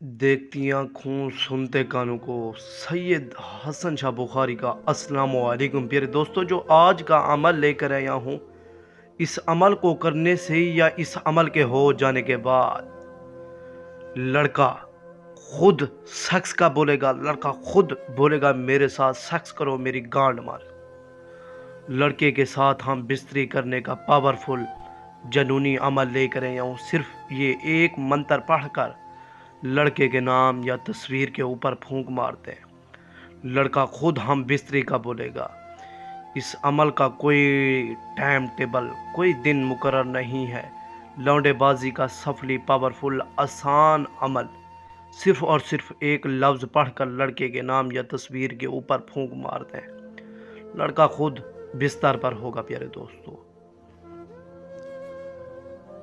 देखती आँखों सुनते कानों को सैयद हसन शाह बुखारी का अस्सलाम वालेकुम। प्यारे दोस्तों, जो आज का अमल लेकर आया हूँ, इस अमल को करने से या इस अमल के हो जाने के बाद लड़का खुद सेक्स का बोलेगा, लड़का खुद बोलेगा मेरे साथ सेक्स करो, मेरी गांड मार। लड़के के साथ हम बिस्तरी करने का पावरफुल जनूनी अमल लेकर आया हूँ। सिर्फ ये एक मंत्र पढ़कर लड़के के नाम या तस्वीर के ऊपर फूंक मारते हैं, लड़का खुद हम बिस्तरी का बोलेगा। इस अमल का कोई टाइम टेबल, कोई दिन मुकर्रर नहीं है। लौंडेबाजी का सफली पावरफुल आसान अमल, सिर्फ और सिर्फ एक लफ्ज़ पढ़कर लड़के के नाम या तस्वीर के ऊपर फूंक मारते हैं, लड़का खुद बिस्तर पर होगा। प्यारे दोस्तों,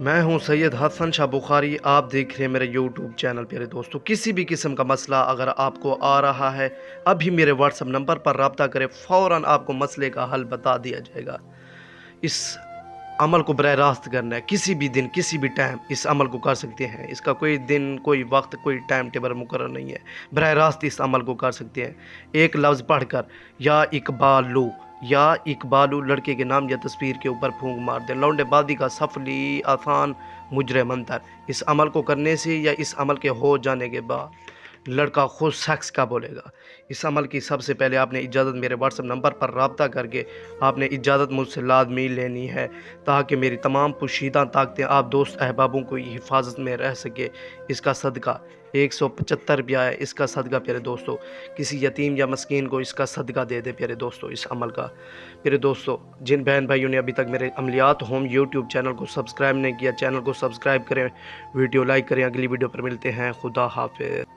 मैं हूं सैयद हसन शाह बुखारी, आप देख रहे हैं मेरे यूट्यूब चैनल। प्यारे दोस्तों, किसी भी किस्म का मसला अगर आपको आ रहा है, अभी मेरे व्हाट्सएप नंबर पर रब्ता करें, फ़ौरन आपको मसले का हल बता दिया जाएगा। इस अमल को बराह रास्त करना है, किसी भी दिन किसी भी टाइम इस अमल को कर सकते हैं। इसका कोई दिन, कोई वक्त, कोई टाइम टेबल मुकर्रर नहीं है। बराह रास्त इस अमल को कर सकते हैं। एक लफ्ज़ पढ़कर या इकबालू लड़के के नाम या तस्वीर के ऊपर फूंक मार दें। लौंडेबाजी का सफली आसान मुजरे मंतर। इस अमल को करने से या इस अमल के हो जाने के बाद लड़का खुद सेक्स का बोलेगा। इस अमल की सबसे पहले आपने इजाज़त मेरे व्हाट्सएप नंबर पर रब्ता करके आपने इजाज़त मुझसे लाजमी लेनी है, ताकि मेरी तमाम पोशीदा ताकतें आप दोस्त अहबाबों को हिफाजत में रह सके। इसका सदका 175 रुपया है। इसका सदका प्यारे दोस्तों किसी यतीम या मस्कीन को इसका सदका दे दे। प्यारे दोस्तों, इस अमल का प्यारे दोस्तों, जिन बहन भाइयों ने अभी तक मेरे अमलियात होम यूट्यूब चैनल को सब्सक्राइब नहीं किया, चैनल को सब्सक्राइब करें, वीडियो लाइक करें। अगली वीडियो पर मिलते हैं। खुदा हाफिज़।